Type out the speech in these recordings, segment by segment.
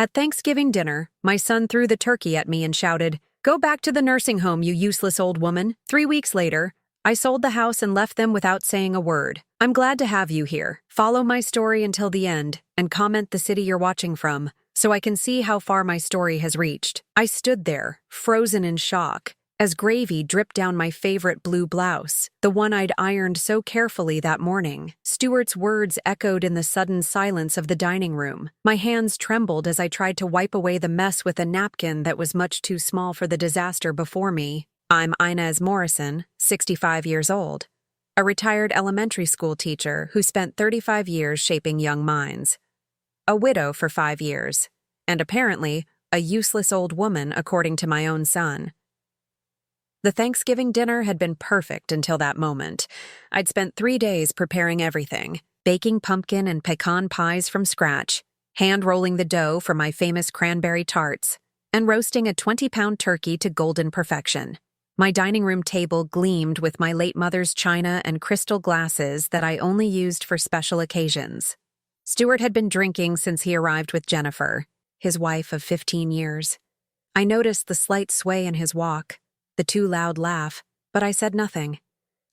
At Thanksgiving dinner, my son threw the turkey at me and shouted, "Go back to the nursing home, you useless old woman." 3 weeks later, I sold the house and left them without saying a word. I'm glad to have you here. Follow my story until the end and comment the city you're watching from so I can see how far my story has reached. I stood there, frozen in shock, as gravy dripped down my favorite blue blouse, the one I'd ironed so carefully that morning. Stuart's words echoed in the sudden silence of the dining room. My hands trembled as I tried to wipe away the mess with a napkin that was much too small for the disaster before me. I'm Inez Morrison, 65 years old, a retired elementary school teacher who spent 35 years shaping young minds, a widow for 5 years, and apparently a useless old woman according to my own son. The Thanksgiving dinner had been perfect until that moment. I'd spent 3 days preparing everything, baking pumpkin and pecan pies from scratch, hand-rolling the dough for my famous cranberry tarts, and roasting a 20-pound turkey to golden perfection. My dining room table gleamed with my late mother's china and crystal glasses that I only used for special occasions. Stuart had been drinking since he arrived with Jennifer, his wife of 15 years. I noticed the slight sway in his walk, the too loud laugh, but I said nothing.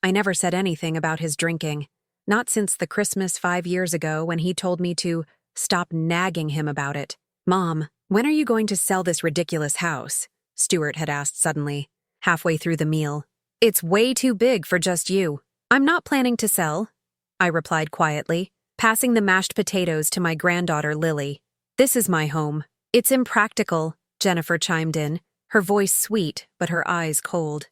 I never said anything about his drinking, not since the Christmas 5 years ago when he told me to stop nagging him about it. "Mom, when are you going to sell this ridiculous house?" Stuart had asked suddenly, halfway through the meal. "It's way too big for just you." "I'm not planning to sell," I replied quietly, passing the mashed potatoes to my granddaughter Lily. "This is my home." "It's impractical," Jennifer chimed in, her voice sweet but her eyes cold.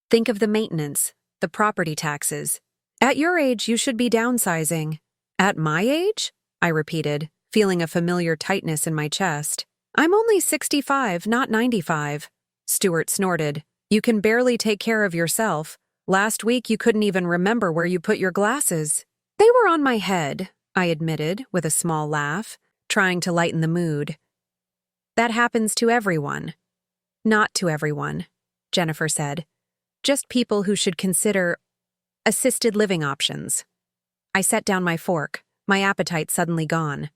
"Think of the maintenance, the property taxes. At your age, you should be downsizing." "At my age?" I repeated, feeling a familiar tightness in my chest. "I'm only 65, not 95. Stuart snorted. "You can barely take care of yourself. Last week you couldn't even remember where you put your glasses." "They were on my head," I admitted with a small laugh, trying to lighten the mood. "That happens to everyone." "Not to everyone," Jennifer said. "Just people who should consider assisted living options." I set down my fork, my appetite suddenly gone.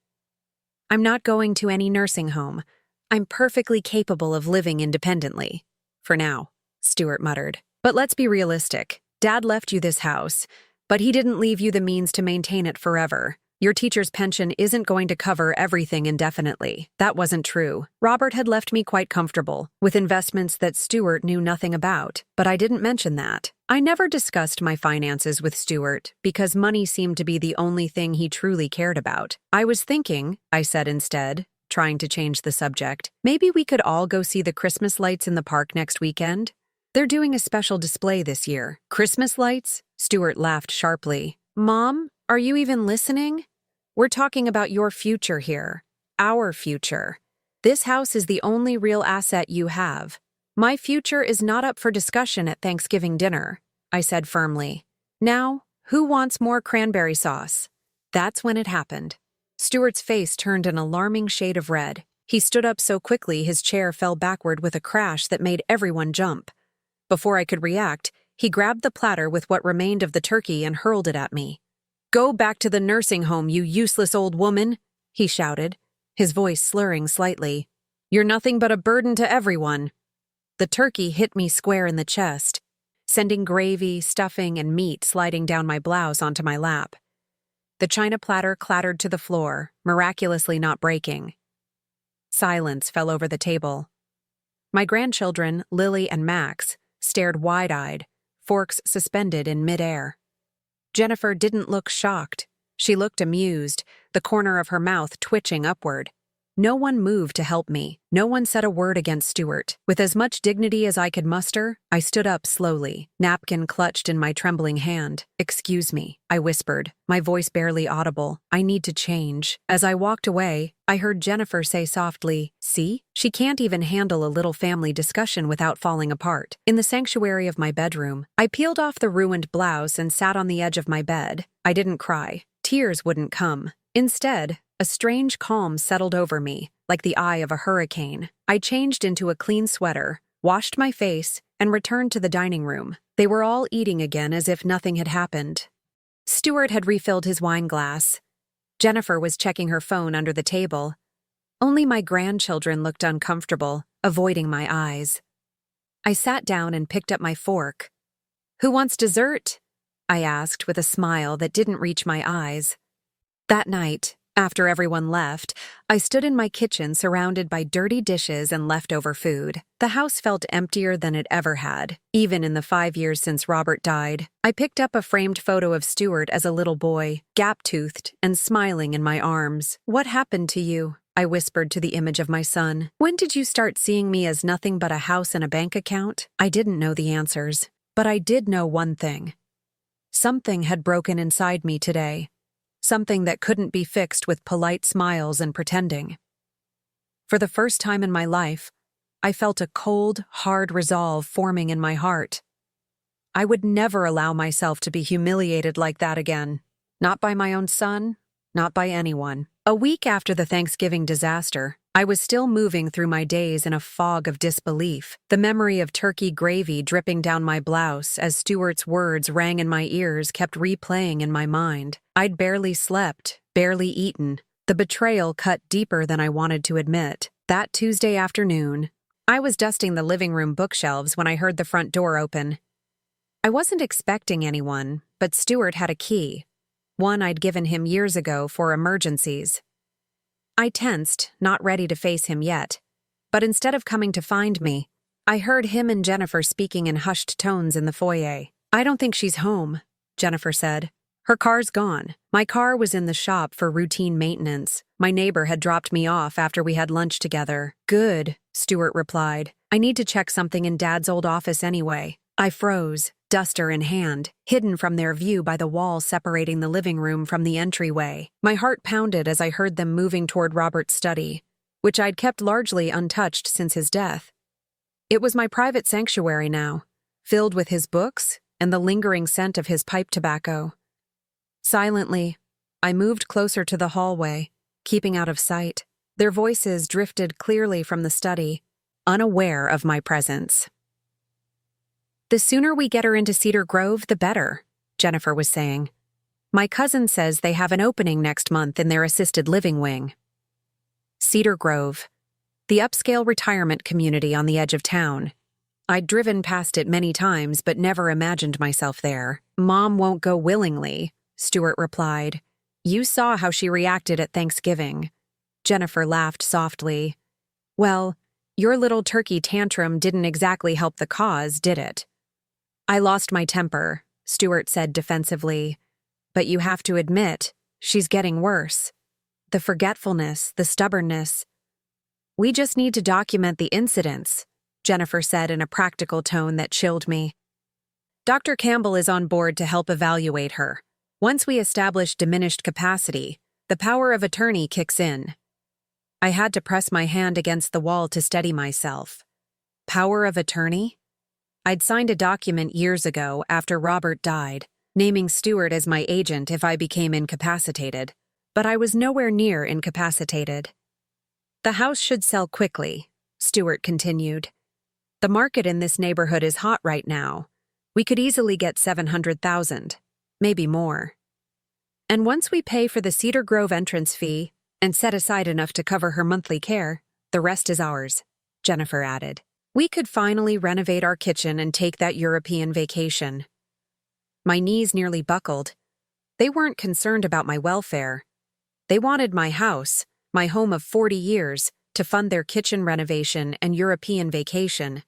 "I'm not going to any nursing home. I'm perfectly capable of living independently. For now," Stuart muttered. "But let's be realistic. Dad left you this house, but he didn't leave you the means to maintain it forever. Your teacher's pension isn't going to cover everything indefinitely." That wasn't true. Robert had left me quite comfortable, with investments that Stuart knew nothing about, but I didn't mention that. I never discussed my finances with Stuart because money seemed to be the only thing he truly cared about. "I was thinking," I said instead, trying to change the subject, "maybe we could all go see the Christmas lights in the park next weekend. They're doing a special display this year." "Christmas lights?" Stuart laughed sharply. "Mom, are you even listening? We're talking about your future here. Our future. This house is the only real asset you have. My future is not up for discussion at Thanksgiving dinner," I said firmly. "Now, who wants more cranberry sauce?" That's when it happened. Stuart's face turned an alarming shade of red. He stood up so quickly his chair fell backward with a crash that made everyone jump. Before I could react, he grabbed the platter with what remained of the turkey and hurled it at me. "Go back to the nursing home, you useless old woman," he shouted, his voice slurring slightly. "You're nothing but a burden to everyone." The turkey hit me square in the chest, sending gravy, stuffing, and meat sliding down my blouse onto my lap. The china platter clattered to the floor, miraculously not breaking. Silence fell over the table. My grandchildren, Lily and Max, stared wide-eyed, forks suspended in midair. Jennifer didn't look shocked. She looked amused, the corner of her mouth twitching upward. No one moved to help me. No one said a word against Stuart. With as much dignity as I could muster, I stood up slowly, napkin clutched in my trembling hand. "Excuse me," I whispered, my voice barely audible. "I need to change." As I walked away, I heard Jennifer say softly, "See? She can't even handle a little family discussion without falling apart." In the sanctuary of my bedroom, I peeled off the ruined blouse and sat on the edge of my bed. I didn't cry. Tears wouldn't come. Instead, a strange calm settled over me, like the eye of a hurricane. I changed into a clean sweater, washed my face, and returned to the dining room. They were all eating again as if nothing had happened. Stuart had refilled his wine glass. Jennifer was checking her phone under the table. Only my grandchildren looked uncomfortable, avoiding my eyes. I sat down and picked up my fork. "Who wants dessert?" I asked with a smile that didn't reach my eyes. That night, after everyone left, I stood in my kitchen surrounded by dirty dishes and leftover food. The house felt emptier than it ever had, even in the 5 years since Robert died. I picked up a framed photo of Stuart as a little boy, gap-toothed and smiling in my arms. "What happened to you?" I whispered to the image of my son. "When did you start seeing me as nothing but a house and a bank account?" I didn't know the answers, but I did know one thing. Something had broken inside me today. Something that couldn't be fixed with polite smiles and pretending. For the first time in my life, I felt a cold, hard resolve forming in my heart. I would never allow myself to be humiliated like that again. Not by my own son, not by anyone. A week after the Thanksgiving disaster, I was still moving through my days in a fog of disbelief. The memory of turkey gravy dripping down my blouse as Stuart's words rang in my ears kept replaying in my mind. I'd barely slept, barely eaten. The betrayal cut deeper than I wanted to admit. That Tuesday afternoon, I was dusting the living room bookshelves when I heard the front door open. I wasn't expecting anyone, but Stuart had a key. One I'd given him years ago for emergencies. I tensed, not ready to face him yet. But instead of coming to find me, I heard him and Jennifer speaking in hushed tones in the foyer. "I don't think she's home," Jennifer said. "Her car's gone. My car was in the shop for routine maintenance. My neighbor had dropped me off after we had lunch together." "Good," Stuart replied. "I need to check something in Dad's old office anyway." I froze, duster in hand, hidden from their view by the wall separating the living room from the entryway. My heart pounded as I heard them moving toward Robert's study, which I'd kept largely untouched since his death. It was my private sanctuary now, filled with his books and the lingering scent of his pipe tobacco. Silently, I moved closer to the hallway, keeping out of sight. Their voices drifted clearly from the study, unaware of my presence. "The sooner we get her into Cedar Grove, the better," Jennifer was saying. "My cousin says they have an opening next month in their assisted living wing." Cedar Grove, the upscale retirement community on the edge of town. I'd driven past it many times but never imagined myself there. "Mom won't go willingly," Stuart replied. "You saw how she reacted at Thanksgiving." Jennifer laughed softly. "Well, your little turkey tantrum didn't exactly help the cause, did it?" "I lost my temper," Stuart said defensively. "But you have to admit, she's getting worse. The forgetfulness, the stubbornness. We just need to document the incidents," Jennifer said in a practical tone that chilled me. "Dr. Campbell is on board to help evaluate her. Once we establish diminished capacity, the power of attorney kicks in." I had to press my hand against the wall to steady myself. Power of attorney? I'd signed a document years ago after Robert died, naming Stuart as my agent if I became incapacitated. But I was nowhere near incapacitated. "The house should sell quickly," Stuart continued. "The market in this neighborhood is hot right now. We could easily get $700,000, maybe more. And once we pay for the Cedar Grove entrance fee and set aside enough to cover her monthly care, the rest is ours," Jennifer added. "We could finally renovate our kitchen and take that European vacation." My knees nearly buckled. They weren't concerned about my welfare. They wanted my house, my home of 40 years, to fund their kitchen renovation and European vacation.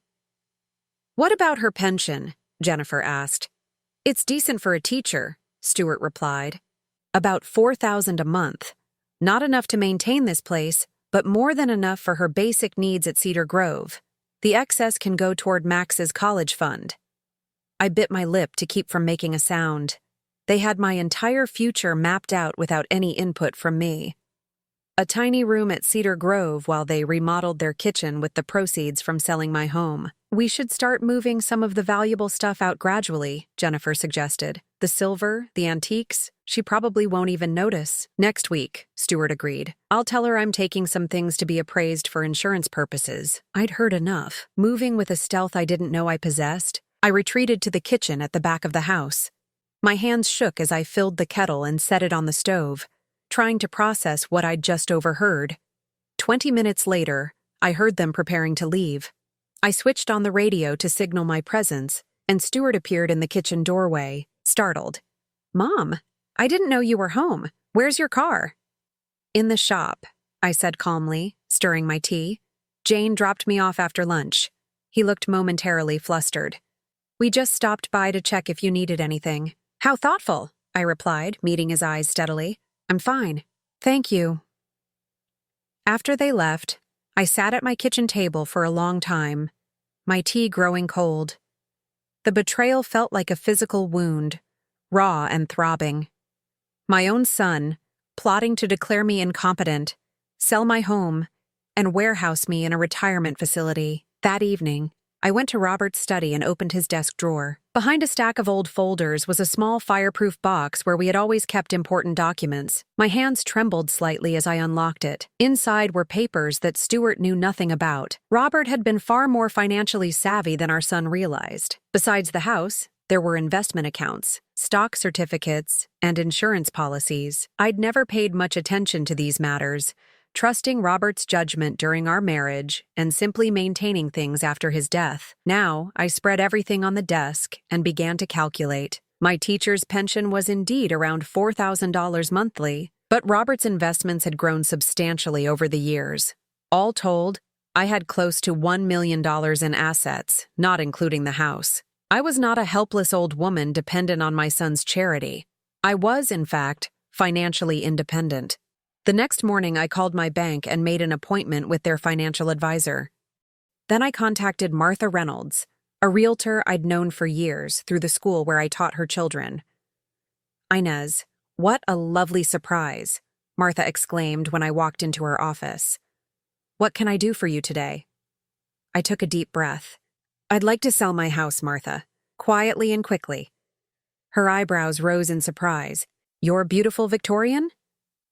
"What about her pension?" Jennifer asked. "It's decent for a teacher," Stuart replied. "About $4,000 a month. Not enough to maintain this place, but more than enough for her basic needs at Cedar Grove. The excess can go toward Max's college fund." I bit my lip to keep from making a sound. They had my entire future mapped out without any input from me. A tiny room at Cedar Grove while they remodeled their kitchen with the proceeds from selling my home. "We should start moving some of the valuable stuff out gradually," Jennifer suggested. "The silver, the antiques, she probably won't even notice." "Next week," Stuart agreed. "I'll tell her I'm taking some things to be appraised for insurance purposes." I'd heard enough. Moving with a stealth I didn't know I possessed, I retreated to the kitchen at the back of the house. My hands shook as I filled the kettle and set it on the stove, trying to process what I'd just overheard. 20 minutes later, I heard them preparing to leave. I switched on the radio to signal my presence, and Stuart appeared in the kitchen doorway, startled. "Mom, I didn't know you were home. Where's your car?" "In the shop," I said calmly, stirring my tea. "Jane dropped me off after lunch." He looked momentarily flustered. "We just stopped by to check if you needed anything." "How thoughtful," I replied, meeting his eyes steadily. "I'm fine. Thank you." After they left, I sat at my kitchen table for a long time, my tea growing cold. The betrayal felt like a physical wound, raw and throbbing. My own son, plotting to declare me incompetent, sell my home, and warehouse me in a retirement facility. That evening, I went to Robert's study and opened his desk drawer. Behind a stack of old folders was a small fireproof box where we had always kept important documents. My hands trembled slightly as I unlocked it. Inside were papers that Stuart knew nothing about. Robert had been far more financially savvy than our son realized. Besides the house, there were investment accounts, stock certificates, and insurance policies. I'd never paid much attention to these matters, trusting Robert's judgment during our marriage and simply maintaining things after his death. Now, I spread everything on the desk and began to calculate. My teacher's pension was indeed around $4,000 monthly, but Robert's investments had grown substantially over the years. All told, I had close to $1 million in assets, not including the house. I was not a helpless old woman dependent on my son's charity. I was, in fact, financially independent. The next morning, I called my bank and made an appointment with their financial advisor. Then I contacted Martha Reynolds, a realtor I'd known for years through the school where I taught her children. "Inez, what a lovely surprise," Martha exclaimed when I walked into her office. "What can I do for you today?" I took a deep breath. "I'd like to sell my house, Martha," quietly and quickly. Her eyebrows rose in surprise. "You're beautiful Victorian?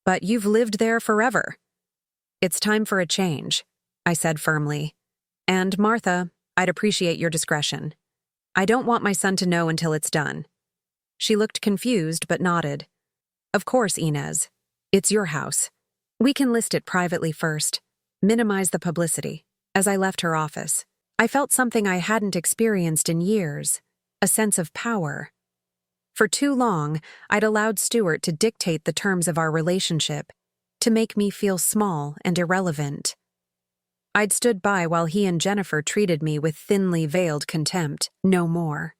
But you've lived there forever." "It's time for a change," I said firmly. "And, Martha, I'd appreciate your discretion. I don't want my son to know until it's done." She looked confused but nodded. "Of course, Inez. It's your house. We can list it privately first. Minimize the publicity." As I left her office, I felt something I hadn't experienced in years, a sense of power. For too long, I'd allowed Stuart to dictate the terms of our relationship, to make me feel small and irrelevant. I'd stood by while he and Jennifer treated me with thinly veiled contempt, no more.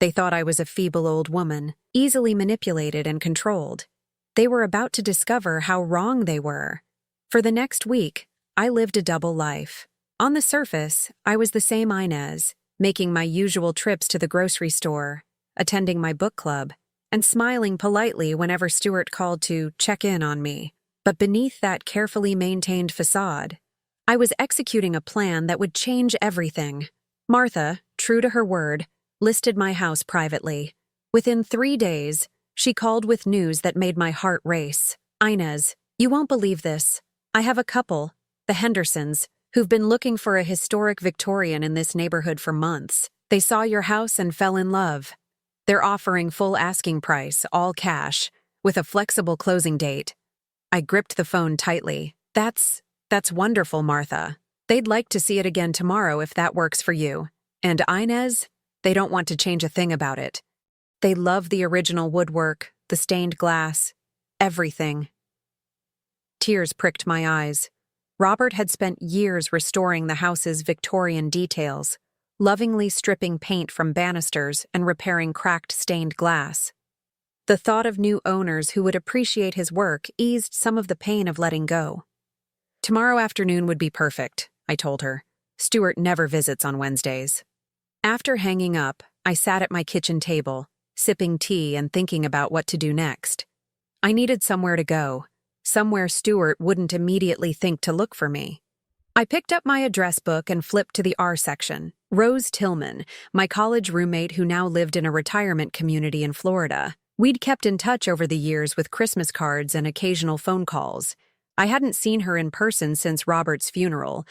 They thought I was a feeble old woman, easily manipulated and controlled. They were about to discover how wrong they were. For the next week, I lived a double life. On the surface, I was the same Inez, making my usual trips to the grocery store, attending my book club, and smiling politely whenever Stuart called to check in on me. But beneath that carefully maintained facade, I was executing a plan that would change everything. Martha, true to her word, listed my house privately. Within 3 days, she called with news that made my heart race. "Inez, you won't believe this. I have a couple, the Hendersons, who've been looking for a historic Victorian in this neighborhood for months. They saw your house and fell in love. They're offering full asking price, all cash, with a flexible closing date." I gripped the phone tightly. That's wonderful, Martha. They'd like to see it again tomorrow if that works for you. And Inez, they don't want to change a thing about it. They love the original woodwork, the stained glass, everything. Tears pricked my eyes. Robert had spent years restoring the house's Victorian details, lovingly stripping paint from banisters and repairing cracked stained glass. The thought of new owners who would appreciate his work eased some of the pain of letting go. "Tomorrow afternoon would be perfect," I told her. "Stuart never visits on Wednesdays." After hanging up, I sat at my kitchen table, sipping tea and thinking about what to do next. I needed somewhere to go, somewhere Stuart wouldn't immediately think to look for me. I picked up my address book and flipped to the R section. Rose Tillman, my college roommate who now lived in a retirement community in Florida. We'd kept in touch over the years with Christmas cards and occasional phone calls. I hadn't seen her in person since Robert's funeral,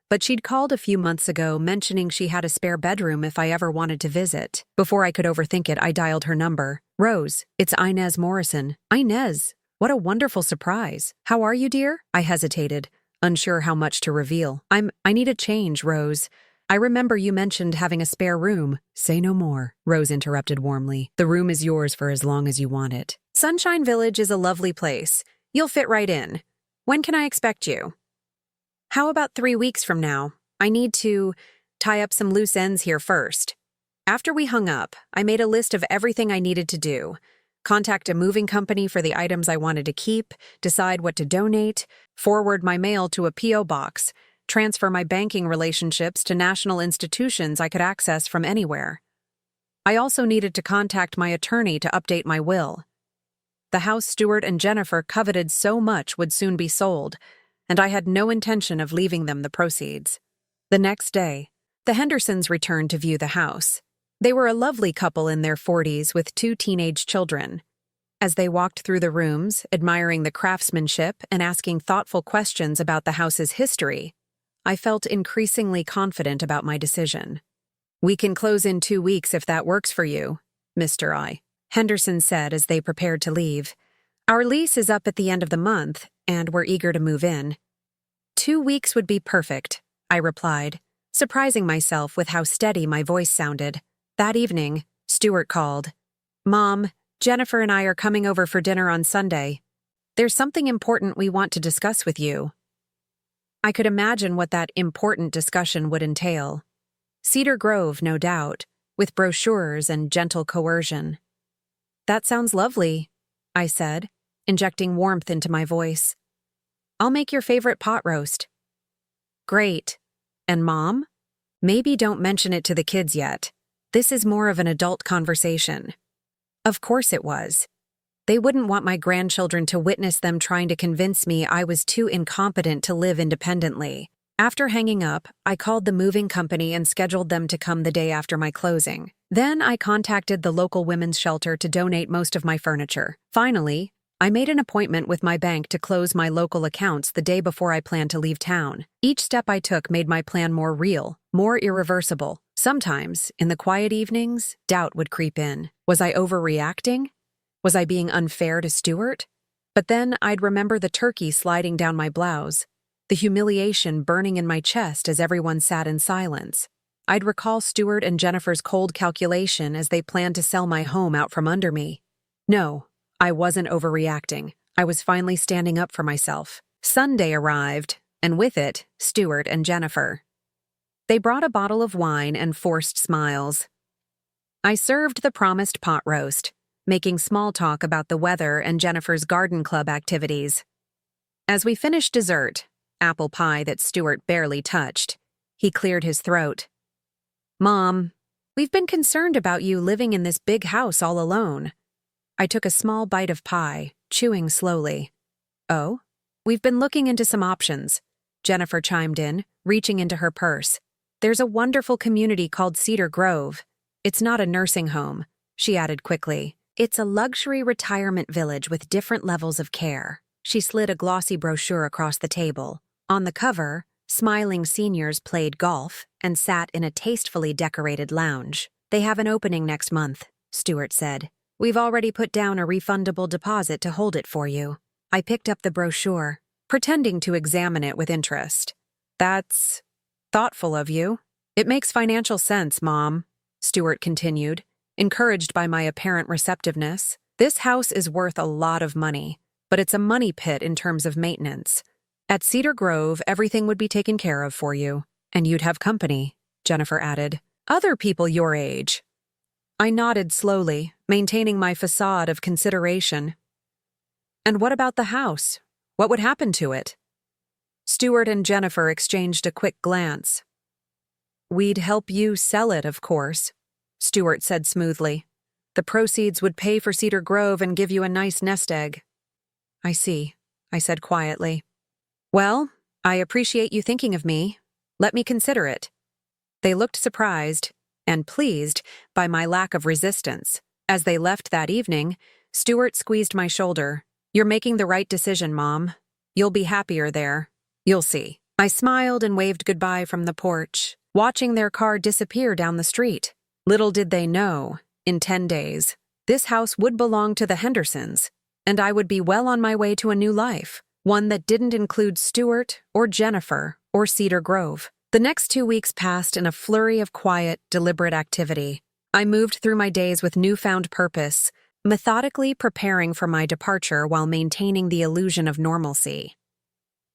but she'd called a few months ago mentioning she had a spare bedroom if I ever wanted to visit. Before I could overthink it, I dialed her number. "Rose, it's Inez Morrison." "Inez, what a wonderful surprise. How are you, dear?" I hesitated, unsure how much to reveal. I need a change, Rose. I remember you mentioned having a spare room. Say no more, Rose interrupted warmly. The room is yours for as long as you want it. Sunshine Village is a lovely place. You'll fit right in. When can I expect you? How about 3 weeks from now? I need to tie up some loose ends here first. After we hung up, I made a list of everything I needed to do. Contact a moving company for the items I wanted to keep, decide what to donate, forward my mail to a P.O. box, transfer my banking relationships to national institutions I could access from anywhere. I also needed to contact my attorney to update my will. The house Stuart and Jennifer coveted so much would soon be sold, and I had no intention of leaving them the proceeds. The next day, the Hendersons returned to view the house. They were a lovely couple in their 40s with 2 teenage children. As they walked through the rooms, admiring the craftsmanship and asking thoughtful questions about the house's history, I felt increasingly confident about my decision. We can close in 2 weeks if that works for you, Mr. I. Henderson said as they prepared to leave. Our lease is up at the end of the month, and we're eager to move in. 2 weeks would be perfect, I replied, surprising myself with how steady my voice sounded. That evening, Stuart called. Mom, Jennifer and I are coming over for dinner on Sunday. There's something important we want to discuss with you. I could imagine what that important discussion would entail. Cedar Grove, no doubt, with brochures and gentle coercion. That sounds lovely, I said, injecting warmth into my voice. I'll make your favorite pot roast. Great. And Mom? Maybe don't mention it to the kids yet. This is more of an adult conversation. Of course it was. They wouldn't want my grandchildren to witness them trying to convince me I was too incompetent to live independently. After hanging up, I called the moving company and scheduled them to come the day after my closing. Then I contacted the local women's shelter to donate most of my furniture. Finally, I made an appointment with my bank to close my local accounts the day before I planned to leave town. Each step I took made my plan more real, more irreversible. Sometimes, in the quiet evenings, doubt would creep in. Was I overreacting? Was I being unfair to Stuart? But then I'd remember the turkey sliding down my blouse, the humiliation burning in my chest as everyone sat in silence. I'd recall Stuart and Jennifer's cold calculation as they planned to sell my home out from under me. No, I wasn't overreacting. I was finally standing up for myself. Sunday arrived, and with it, Stuart and Jennifer. They brought a bottle of wine and forced smiles. I served the promised pot roast, making small talk about the weather and Jennifer's garden club activities. As we finished dessert, apple pie that Stuart barely touched, he cleared his throat. Mom, we've been concerned about you living in this big house all alone. I took a small bite of pie, chewing slowly. Oh? We've been looking into some options, Jennifer chimed in, reaching into her purse. There's a wonderful community called Cedar Grove. It's not a nursing home, she added quickly. It's a luxury retirement village with different levels of care. She slid a glossy brochure across the table. On the cover, smiling seniors played golf and sat in a tastefully decorated lounge. They have an opening next month, Stuart said. We've already put down a refundable deposit to hold it for you. I picked up the brochure, pretending to examine it with interest. That's thoughtful of you. It makes financial sense, Mom, Stuart continued, encouraged by my apparent receptiveness. This house is worth a lot of money, but it's a money pit in terms of maintenance. At Cedar Grove, everything would be taken care of for you, and you'd have company, Jennifer added. Other people your age. I nodded slowly, maintaining my facade of consideration. And what about the house? What would happen to it? Stuart and Jennifer exchanged a quick glance. We'd help you sell it, of course, Stuart said smoothly. The proceeds would pay for Cedar Grove and give you a nice nest egg. I see, I said quietly. Well, I appreciate you thinking of me. Let me consider it. They looked surprised and pleased by my lack of resistance. As they left that evening, Stuart squeezed my shoulder. You're making the right decision, Mom. You'll be happier there. You'll see. I smiled and waved goodbye from the porch, watching their car disappear down the street. Little did they know, in 10 days, this house would belong to the Hendersons, and I would be well on my way to a new life. one that didn't include Stuart or Jennifer or Cedar Grove. The next 2 weeks passed in a flurry of quiet, deliberate activity. I moved through my days with newfound purpose, methodically preparing for my departure while maintaining the illusion of normalcy.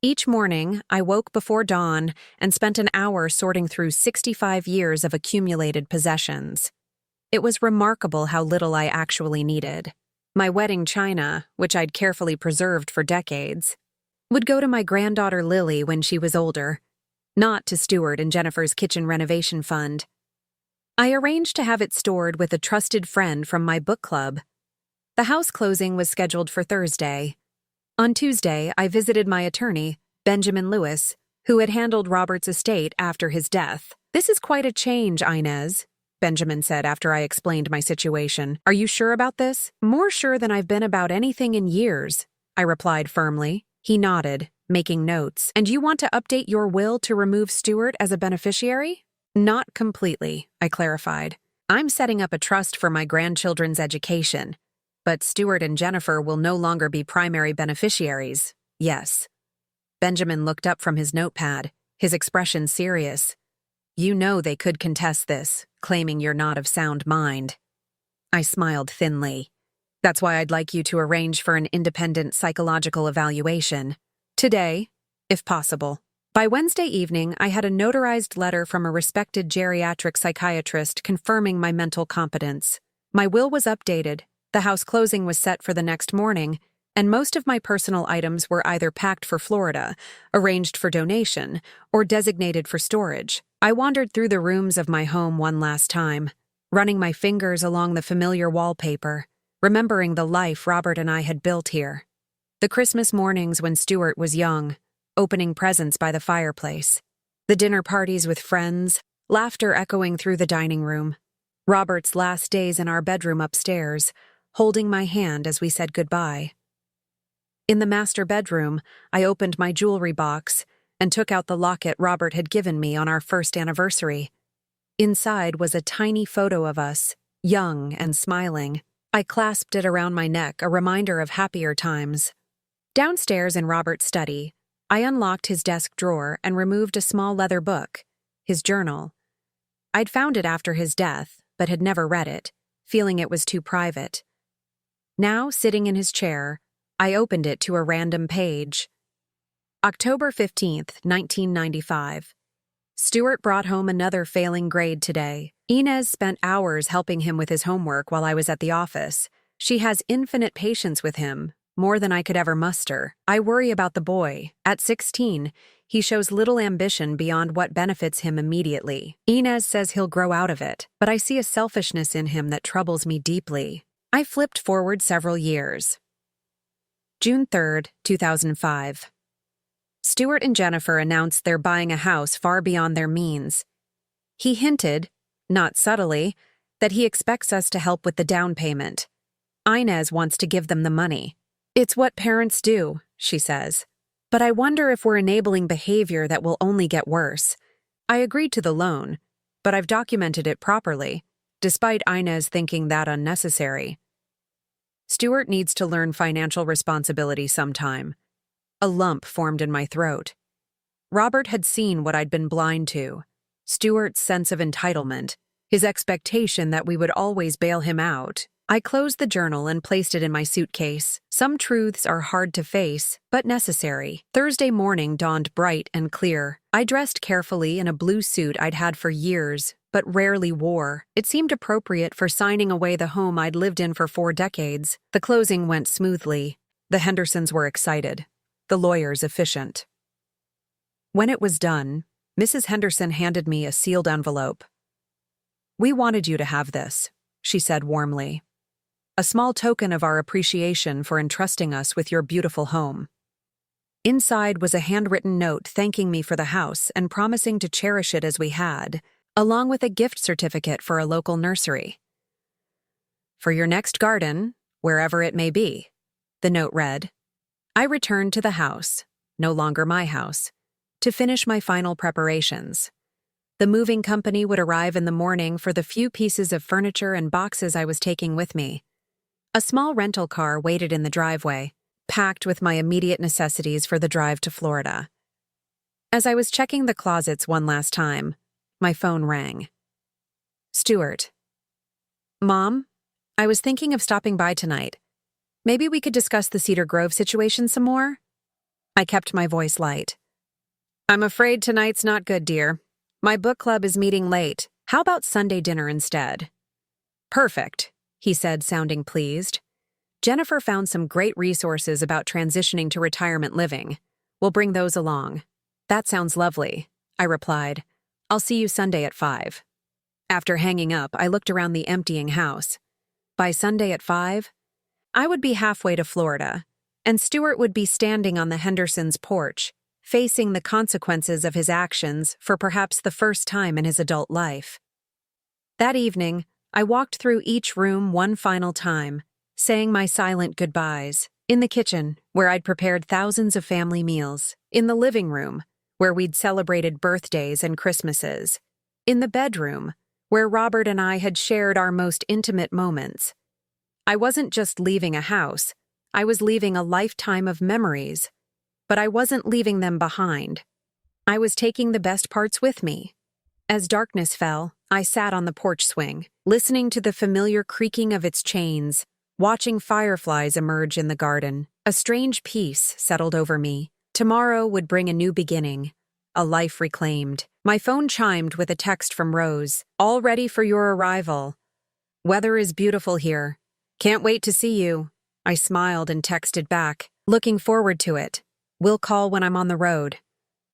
Each morning, I woke before dawn and spent an hour sorting through 65 years of accumulated possessions. It was remarkable how little I actually needed. My wedding china, which I'd carefully preserved for decades, would go to my granddaughter Lily when she was older, not to Stuart and Jennifer's kitchen renovation fund. I arranged to have it stored with a trusted friend from my book club. The house closing was scheduled for Thursday. On Tuesday, I visited my attorney, Benjamin Lewis, who had handled Robert's estate after his death. "This is quite a change, Inez," Benjamin said after I explained my situation. "Are you sure about this?" "More sure than I've been about anything in years," I replied firmly. He nodded, making notes. "And you want to update your will to remove Stuart as a beneficiary?" "Not completely," I clarified. "I'm setting up a trust for my grandchildren's education. But Stuart and Jennifer will no longer be primary beneficiaries. Yes." Benjamin looked up from his notepad, his expression serious. "You know they could contest this, claiming you're not of sound mind." I smiled thinly. "That's why I'd like you to arrange for an independent psychological evaluation. Today, if possible." By Wednesday evening, I had a notarized letter from a respected geriatric psychiatrist confirming my mental competence. My will was updated. The house closing was set for the next morning, and most of my personal items were either packed for Florida, arranged for donation, or designated for storage. I wandered through the rooms of my home one last time, running my fingers along the familiar wallpaper, remembering the life Robert and I had built here. The Christmas mornings when Stuart was young, opening presents by the fireplace. The dinner parties with friends, laughter echoing through the dining room. Robert's last days in our bedroom upstairs, holding my hand as we said goodbye. In the master bedroom, I opened my jewelry box and took out the locket Robert had given me on our first anniversary. Inside was a tiny photo of us, young and smiling. I clasped it around my neck, a reminder of happier times. Downstairs in Robert's study, I unlocked his desk drawer and removed a small leather book, his journal. I'd found it after his death, but had never read it, feeling it was too private. Now, sitting in his chair, I opened it to a random page. October 15th, 1995. Stuart brought home another failing grade today. Inez spent hours helping him with his homework while I was at the office. She has infinite patience with him, more than I could ever muster. I worry about the boy. At 16, he shows little ambition beyond what benefits him immediately. Inez says he'll grow out of it, but I see a selfishness in him that troubles me deeply. I flipped forward several years. June 3rd, 2005. Stuart and Jennifer announced they're buying a house far beyond their means. He hinted, not subtly, that he expects us to help with the down payment. Inez wants to give them the money. "It's what parents do," she says. "But I wonder if we're enabling behavior that will only get worse." I agreed to the loan, but I've documented it properly, despite Inez thinking that unnecessary. Stuart needs to learn financial responsibility sometime. A lump formed in my throat. Robert had seen what I'd been blind to. Stuart's sense of entitlement, his expectation that we would always bail him out. I closed the journal and placed it in my suitcase. Some truths are hard to face, but necessary. Thursday morning dawned bright and clear. I dressed carefully in a blue suit I'd had for years, but rarely wore. It seemed appropriate for signing away the home I'd lived in for 4 decades. The closing went smoothly. The Hendersons were excited. The lawyers efficient. When it was done, Mrs. Henderson handed me a sealed envelope. "We wanted you to have this," she said warmly. "A small token of our appreciation for entrusting us with your beautiful home." Inside was a handwritten note thanking me for the house and promising to cherish it as we had, along with a gift certificate for a local nursery. "For your next garden, wherever it may be," the note read. I returned to the house, no longer my house, to finish my final preparations. The moving company would arrive in the morning for the few pieces of furniture and boxes I was taking with me. A small rental car waited in the driveway. packed with my immediate necessities for the drive to Florida. As I was checking the closets one last time, my phone rang. Stuart. Mom, I was thinking of stopping by tonight. Maybe we could discuss the Cedar Grove situation some more? I kept my voice light. I'm afraid tonight's not good, dear. My book club is meeting late. How about Sunday dinner instead? Perfect, he said, sounding pleased. Jennifer found some great resources about transitioning to retirement living. We'll bring those along. That sounds lovely, I replied. I'll see you Sunday at 5. After hanging up, I looked around the emptying house. By Sunday at 5, I would be halfway to Florida, and Stuart would be standing on the Hendersons' porch, facing the consequences of his actions for perhaps the first time in his adult life. That evening, I walked through each room one final time, saying my silent goodbyes. In the kitchen, where I'd prepared thousands of family meals. In the living room, where we'd celebrated birthdays and Christmases. In the bedroom, where Robert and I had shared our most intimate moments. I wasn't just leaving a house, I was leaving a lifetime of memories. But I wasn't leaving them behind. I was taking the best parts with me. As darkness fell, I sat on the porch swing, listening to the familiar creaking of its chains, watching fireflies emerge in the garden. A strange peace settled over me. Tomorrow would bring a new beginning, a life reclaimed. My phone chimed with a text from Rose. All ready for your arrival. Weather is beautiful here. Can't wait to see you. I smiled and texted back, looking forward to it. We'll call when I'm on the road.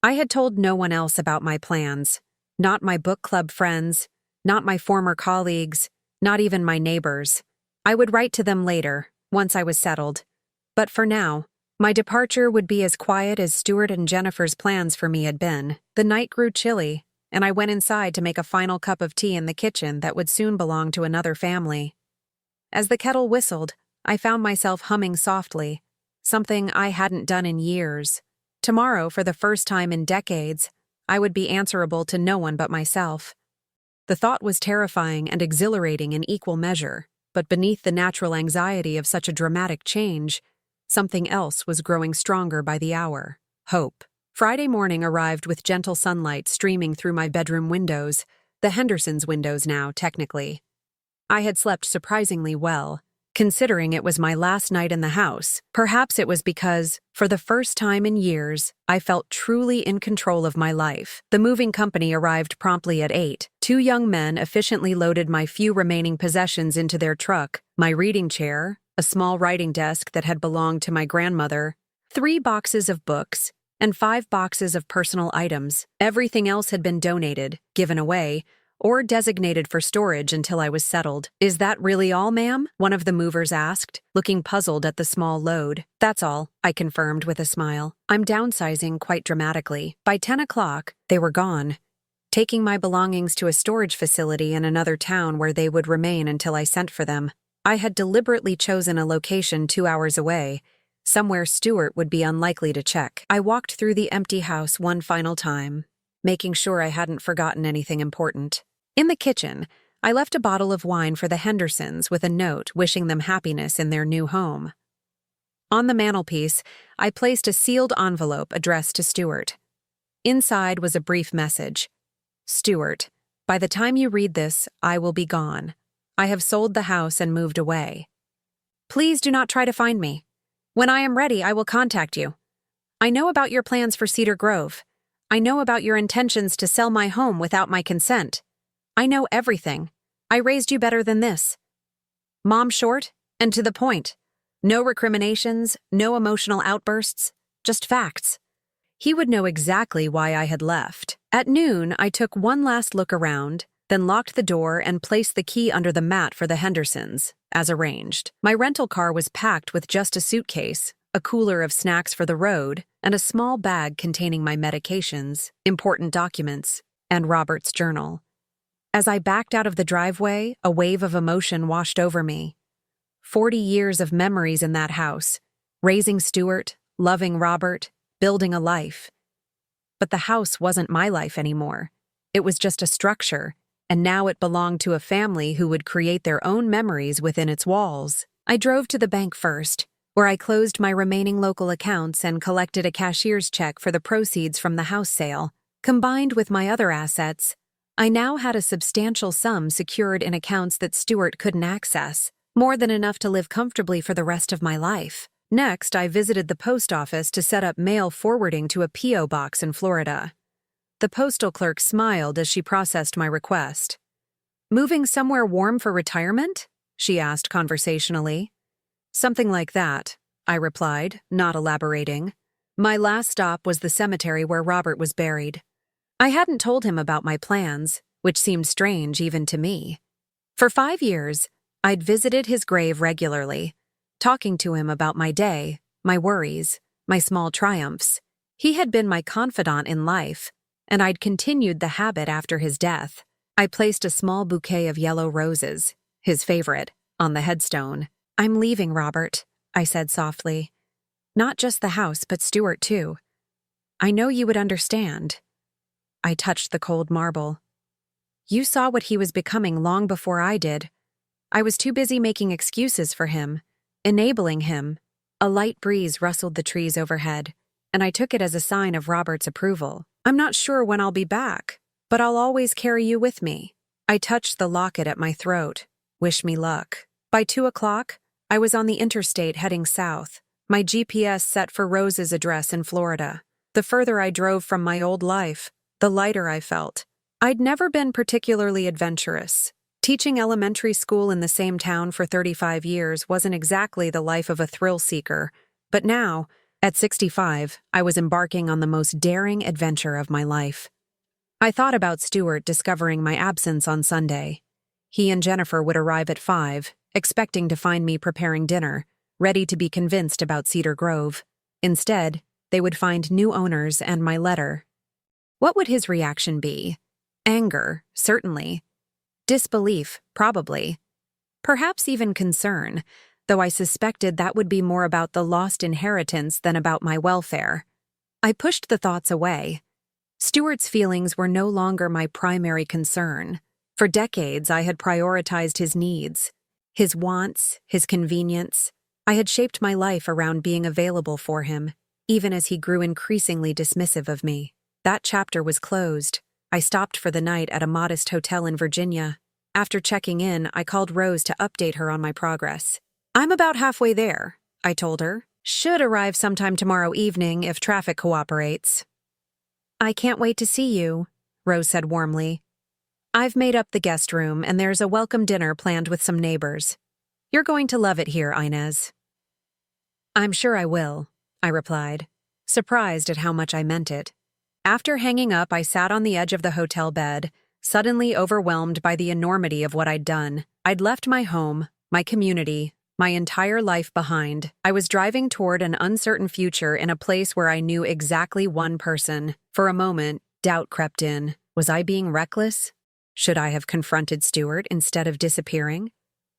I had told no one else about my plans. Not my book club friends, not my former colleagues, not even my neighbors. I would write to them later, once I was settled. But for now, my departure would be as quiet as Stuart and Jennifer's plans for me had been. The night grew chilly, and I went inside to make a final cup of tea in the kitchen that would soon belong to another family. As the kettle whistled, I found myself humming softly, something I hadn't done in years. Tomorrow, for the first time in decades, I would be answerable to no one but myself. The thought was terrifying and exhilarating in equal measure, but beneath the natural anxiety of such a dramatic change, something else was growing stronger by the hour. Hope. Friday morning arrived with gentle sunlight streaming through my bedroom windows, the Hendersons' windows now, technically. I had slept surprisingly well, considering it was my last night in the house. Perhaps it was because, for the first time in years, I felt truly in control of my life. The moving company arrived promptly at 8. 2 young men efficiently loaded my few remaining possessions into their truck, my reading chair, a small writing desk that had belonged to my grandmother, 3 boxes of books, and 5 boxes of personal items. Everything else had been donated, given away, or designated for storage until I was settled. Is that really all, ma'am? One of the movers asked, looking puzzled at the small load. That's all, I confirmed with a smile. I'm downsizing quite dramatically. By 10 o'clock, they were gone, taking my belongings to a storage facility in another town where they would remain until I sent for them. I had deliberately chosen a location 2 hours away, somewhere Stuart would be unlikely to check. I walked through the empty house one final time, making sure I hadn't forgotten anything important. In the kitchen, I left a bottle of wine for the Hendersons with a note wishing them happiness in their new home. On the mantelpiece, I placed a sealed envelope addressed to Stuart. Inside was a brief message. Stuart, by the time you read this, I will be gone. I have sold the house and moved away. Please do not try to find me. When I am ready, I will contact you. I know about your plans for Cedar Grove. I know about your intentions to sell my home without my consent. I know everything. I raised you better than this. Mom short and to the point. No recriminations, no emotional outbursts, just facts. He would know exactly why I had left. At noon, I took one last look around, then locked the door and placed the key under the mat for the Hendersons, as arranged. My rental car was packed with just a suitcase, a cooler of snacks for the road, and a small bag containing my medications, important documents, and Robert's journal. As I backed out of the driveway, a wave of emotion washed over me. 40 years of memories in that house, raising Stuart, loving Robert, building a life. But the house wasn't my life anymore. It was just a structure, and now it belonged to a family who would create their own memories within its walls. I drove to the bank first, where I closed my remaining local accounts and collected a cashier's check for the proceeds from the house sale. Combined with my other assets, I now had a substantial sum secured in accounts that Stuart couldn't access, more than enough to live comfortably for the rest of my life. Next, I visited the post office to set up mail forwarding to a P.O. box in Florida. The postal clerk smiled as she processed my request. "Moving somewhere warm for retirement?" she asked conversationally. "Something like that," I replied, not elaborating. My last stop was the cemetery where Robert was buried. I hadn't told him about my plans, which seemed strange even to me. For 5 years, I'd visited his grave regularly, talking to him about my day, my worries, my small triumphs. He had been my confidant in life, and I'd continued the habit after his death. I placed a small bouquet of yellow roses, his favorite, on the headstone. "I'm leaving, Robert," I said softly. "Not just the house, but Stuart too. I know you would understand." I touched the cold marble. "You saw what he was becoming long before I did. I was too busy making excuses for him, enabling him." A light breeze rustled the trees overhead, and I took it as a sign of Robert's approval. "I'm not sure when I'll be back, but I'll always carry you with me." I touched the locket at my throat. "Wish me luck." By 2 o'clock, I was on the interstate heading south, my GPS set for Rose's address in Florida. The further I drove from my old life, the lighter I felt. I'd never been particularly adventurous. Teaching elementary school in the same town for 35 years wasn't exactly the life of a thrill seeker, but now, at 65, I was embarking on the most daring adventure of my life. I thought about Stuart discovering my absence on Sunday. He and Jennifer would arrive at 5, expecting to find me preparing dinner, ready to be convinced about Cedar Grove. Instead, they would find new owners and my letter. What would his reaction be? Anger, certainly. Disbelief, probably. Perhaps even concern, though I suspected that would be more about the lost inheritance than about my welfare. I pushed the thoughts away. Stuart's feelings were no longer my primary concern. For decades, I had prioritized his needs, his wants, his convenience. I had shaped my life around being available for him, even as he grew increasingly dismissive of me. That chapter was closed. I stopped for the night at a modest hotel in Virginia. After checking in, I called Rose to update her on my progress. "I'm about halfway there," I told her. "Should arrive sometime tomorrow evening if traffic cooperates." "I can't wait to see you," Rose said warmly. "I've made up the guest room, and there's a welcome dinner planned with some neighbors. You're going to love it here, Inez." "I'm sure I will," I replied, surprised at how much I meant it. After hanging up, I sat on the edge of the hotel bed, suddenly overwhelmed by the enormity of what I'd done. I'd left my home, my community, my entire life behind. I was driving toward an uncertain future in a place where I knew exactly one person. For a moment, doubt crept in. Was I being reckless? Should I have confronted Stuart instead of disappearing?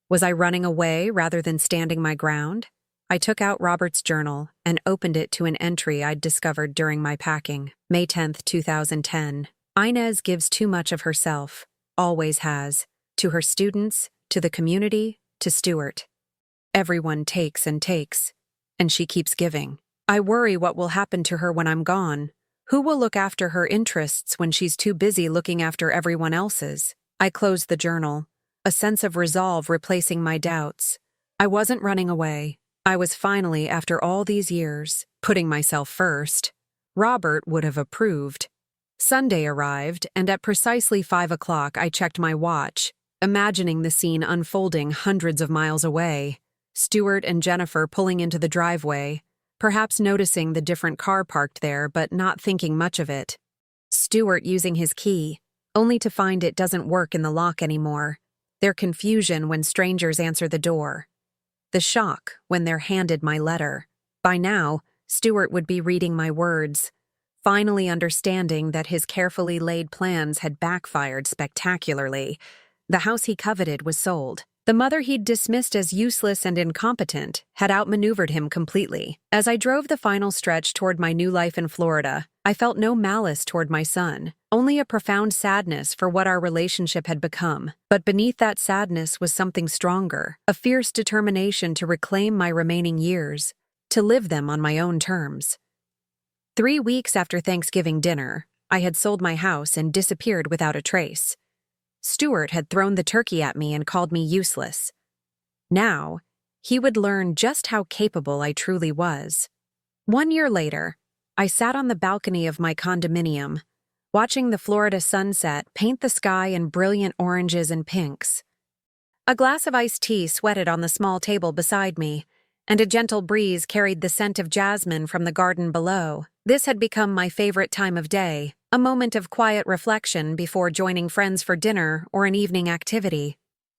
Was I running away rather than standing my ground? I took out Robert's journal and opened it to an entry I'd discovered during my packing. May 10th, 2010. Inez gives too much of herself, always has, to her students, to the community, to Stuart. Everyone takes, and she keeps giving. I worry what will happen to her when I'm gone. Who will look after her interests when she's too busy looking after everyone else's? I closed the journal, a sense of resolve replacing my doubts. I wasn't running away. I was finally, after all these years, putting myself first. Robert would have approved. Sunday arrived, and at precisely 5 o'clock I checked my watch, imagining the scene unfolding hundreds of miles away. Stuart and Jennifer pulling into the driveway, perhaps noticing the different car parked there but not thinking much of it. Stuart using his key, only to find it doesn't work in the lock anymore. Their confusion when strangers answer the door. The shock when they're handed my letter. By now, Stuart would be reading my words, finally understanding that his carefully laid plans had backfired spectacularly. The house he coveted was sold. The mother he'd dismissed as useless and incompetent had outmaneuvered him completely. As I drove the final stretch toward my new life in Florida, I felt no malice toward my son, only a profound sadness for what our relationship had become. But beneath that sadness was something stronger, a fierce determination to reclaim my remaining years, to live them on my own terms. 3 weeks after Thanksgiving dinner, I had sold my house and disappeared without a trace. Stuart had thrown the turkey at me and called me useless. Now, he would learn just how capable I truly was. 1 year later, I sat on the balcony of my condominium, watching the Florida sunset paint the sky in brilliant oranges and pinks. A glass of iced tea sweated on the small table beside me, and a gentle breeze carried the scent of jasmine from the garden below. This had become my favorite time of day, a moment of quiet reflection before joining friends for dinner or an evening activity.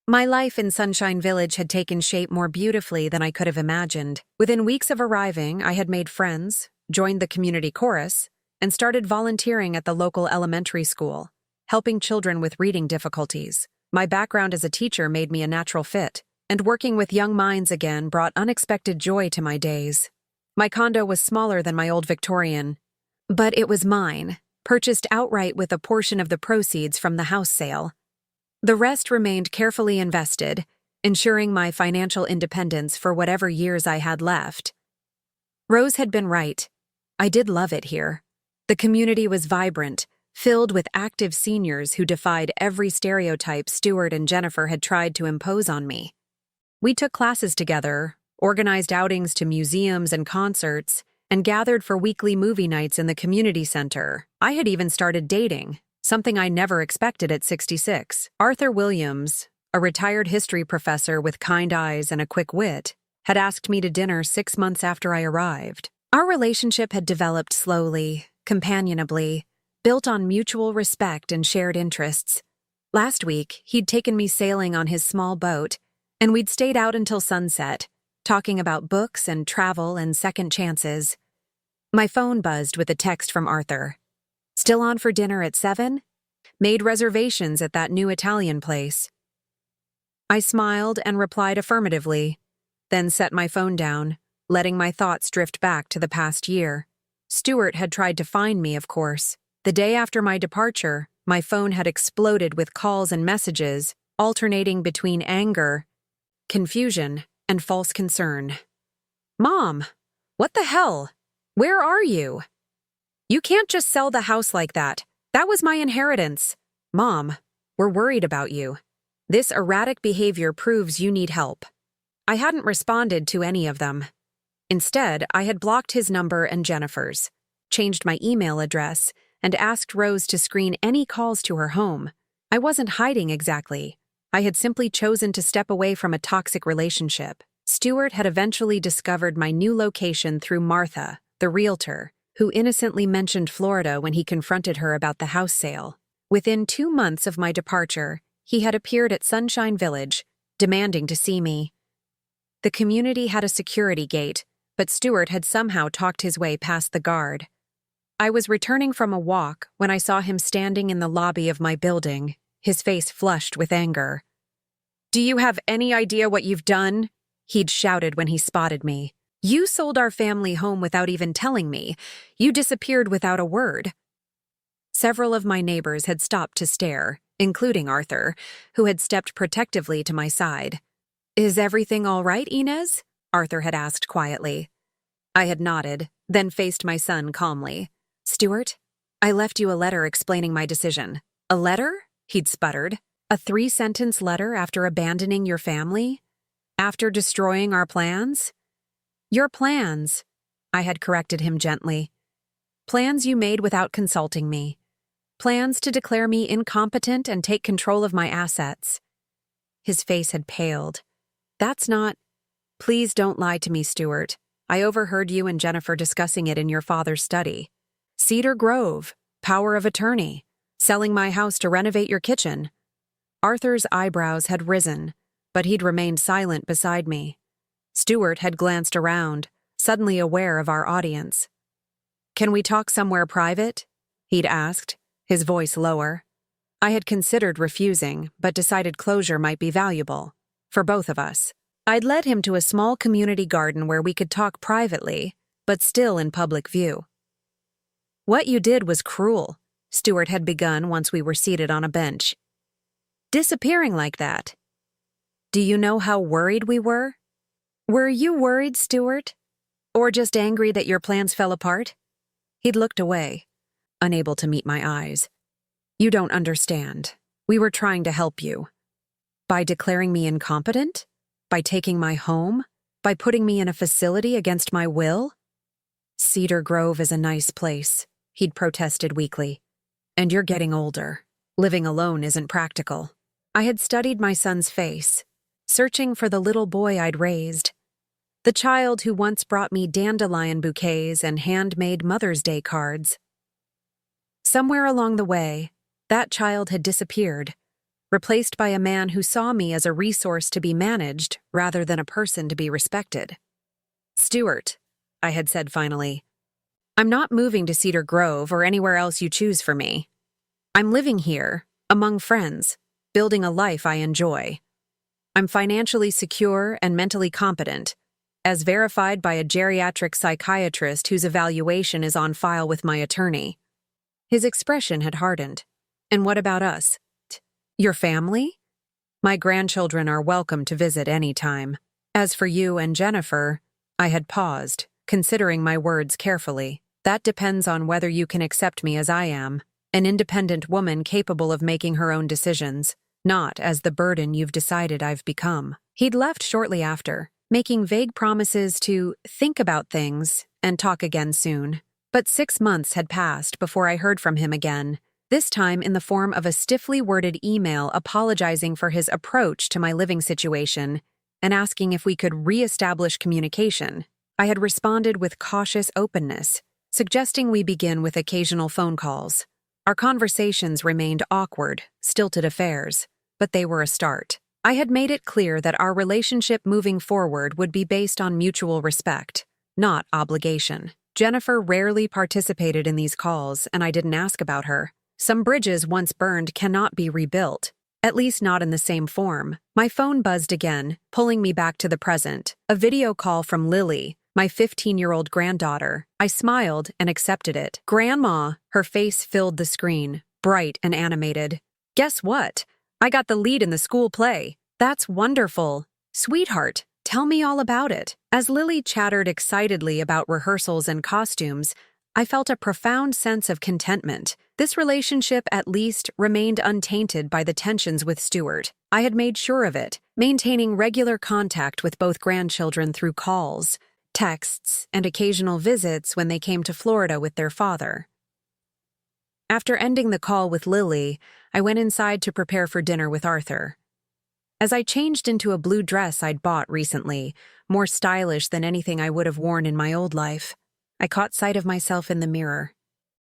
My life in Sunshine Village had taken shape more beautifully than I could have imagined. Within weeks of arriving, I had made friends, joined the community chorus, and started volunteering at the local elementary school, helping children with reading difficulties. My background as a teacher made me a natural fit, and working with young minds again brought unexpected joy to my days. My condo was smaller than my old Victorian, but it was mine, purchased outright with a portion of the proceeds from the house sale. The rest remained carefully invested, ensuring my financial independence for whatever years I had left. Rose had been right. I did love it here. The community was vibrant, filled with active seniors who defied every stereotype Stuart and Jennifer had tried to impose on me. We took classes together, organized outings to museums and concerts, and gathered for weekly movie nights in the community center. I had even started dating, something I never expected at 66. Arthur Williams, a retired history professor with kind eyes and a quick wit, had asked me to dinner 6 months after I arrived. Our relationship had developed slowly, companionably, built on mutual respect and shared interests. Last week, he'd taken me sailing on his small boat, and we'd stayed out until sunset, talking about books and travel and second chances. My phone buzzed with a text from Arthur. "Still on for dinner at 7? Made reservations at that new Italian place." I smiled and replied affirmatively, then set my phone down, letting my thoughts drift back to the past year. Stuart had tried to find me, of course. The day after my departure, my phone had exploded with calls and messages, alternating between anger, confusion, and false concern. "Mom, what the hell? Where are you? You can't just sell the house like that. That was my inheritance. Mom, we're worried about you. This erratic behavior proves you need help." I hadn't responded to any of them. Instead, I had blocked his number and Jennifer's, changed my email address, and asked Rose to screen any calls to her home. I wasn't hiding exactly. I had simply chosen to step away from a toxic relationship. Stuart had eventually discovered my new location through Martha, the realtor, who innocently mentioned Florida when he confronted her about the house sale. Within 2 months of my departure, he had appeared at Sunshine Village, demanding to see me. The community had a security gate, but Stuart had somehow talked his way past the guard. I was returning from a walk when I saw him standing in the lobby of my building, his face flushed with anger. "Do you have any idea what you've done?" he'd shouted when he spotted me. "You sold our family home without even telling me. You disappeared without a word." Several of my neighbors had stopped to stare, including Arthur, who had stepped protectively to my side. "Is everything all right, Inez?" Arthur had asked quietly. I had nodded, then faced my son calmly. "Stuart, I left you a letter explaining my decision." "A letter?" he'd sputtered. "A 3-sentence letter after abandoning your family? After destroying our plans?" "Your plans," I had corrected him gently. "Plans you made without consulting me. Plans to declare me incompetent and take control of my assets." His face had paled. "That's not—" "Please don't lie to me, Stuart. I overheard you and Jennifer discussing it in your father's study. Cedar Grove, power of attorney, selling my house to renovate your kitchen." Arthur's eyebrows had risen, but he'd remained silent beside me. Stuart had glanced around, suddenly aware of our audience. "Can we talk somewhere private?" he'd asked, his voice lower. I had considered refusing, but decided closure might be valuable, for both of us. I'd led him to a small community garden where we could talk privately, but still in public view. What you did was cruel, Stuart had begun once we were seated on a bench. Disappearing like that. Do you know how worried we were? Were you worried, Stuart? Or just angry that your plans fell apart? He'd looked away, unable to meet my eyes. You don't understand. We were trying to help you. By declaring me incompetent? By taking my home? By putting me in a facility against my will? Cedar Grove is a nice place, he'd protested weakly. And you're getting older. Living alone isn't practical. I had studied my son's face, searching for the little boy I'd raised. The child who once brought me dandelion bouquets and handmade Mother's Day cards. Somewhere along the way, that child had disappeared, replaced by a man who saw me as a resource to be managed rather than a person to be respected. Stuart, I had said finally, I'm not moving to Cedar Grove or anywhere else you choose for me. I'm living here, among friends, building a life I enjoy. I'm financially secure and mentally competent, as verified by a geriatric psychiatrist whose evaluation is on file with my attorney. His expression had hardened. And what about us? Your family? My grandchildren are welcome to visit any time. As for you and Jennifer, I had paused, considering my words carefully. That depends on whether you can accept me as I am, an independent woman capable of making her own decisions, not as the burden you've decided I've become. He'd left shortly after, making vague promises to think about things and talk again soon. But 6 months had passed before I heard from him again, this time in the form of a stiffly worded email apologizing for his approach to my living situation and asking if we could re-establish communication. I had responded with cautious openness, suggesting we begin with occasional phone calls. Our conversations remained awkward, stilted affairs, but they were a start. I had made it clear that our relationship moving forward would be based on mutual respect, not obligation. Jennifer rarely participated in these calls, and I didn't ask about her. Some bridges once burned cannot be rebuilt, at least not in the same form. My phone buzzed again, pulling me back to the present. A video call from Lily, my 15-year-old granddaughter. I smiled and accepted it. Grandma, her face filled the screen, bright and animated. Guess what? I got the lead in the school play. That's wonderful. Sweetheart, tell me all about it. As Lily chattered excitedly about rehearsals and costumes, I felt a profound sense of contentment. This relationship, at least, remained untainted by the tensions with Stuart. I had made sure of it, maintaining regular contact with both grandchildren through calls, texts, and occasional visits when they came to Florida with their father. After ending the call with Lily, I went inside to prepare for dinner with Arthur. As I changed into a blue dress I'd bought recently, more stylish than anything I would have worn in my old life, I caught sight of myself in the mirror.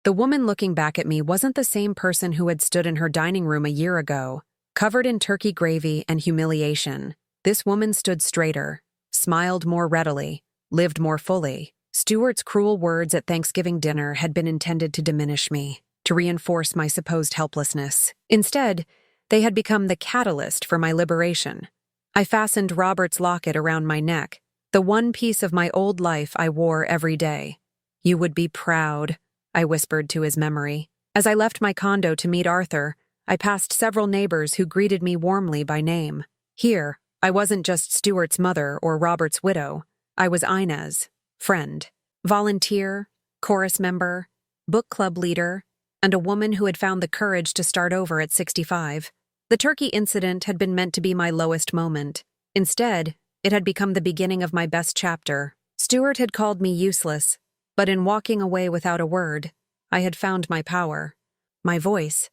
The woman looking back at me wasn't the same person who had stood in her dining room a year ago, covered in turkey gravy and humiliation. This woman stood straighter, smiled more readily, lived more fully. Stuart's cruel words at Thanksgiving dinner had been intended to diminish me, to reinforce my supposed helplessness. Instead, they had become the catalyst for my liberation. I fastened Robert's locket around my neck, the one piece of my old life I wore every day. You would be proud, I whispered to his memory. As I left my condo to meet Arthur, I passed several neighbors who greeted me warmly by name. Here, I wasn't just Stuart's mother or Robert's widow. I was Inez, friend, volunteer, chorus member, book club leader, and a woman who had found the courage to start over at 65. The turkey incident had been meant to be my lowest moment. Instead, it had become the beginning of my best chapter. Stuart had called me useless, but in walking away without a word, I had found my power, my voice,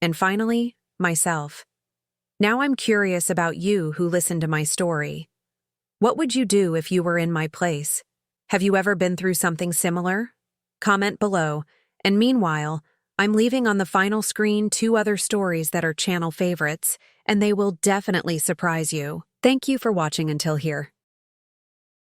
and finally, myself. Now I'm curious about you who listened to my story. What would you do if you were in my place? Have you ever been through something similar? Comment below, and meanwhile, I'm leaving on the final screen 2 other stories that are channel favorites, and they will definitely surprise you. Thank you for watching until here.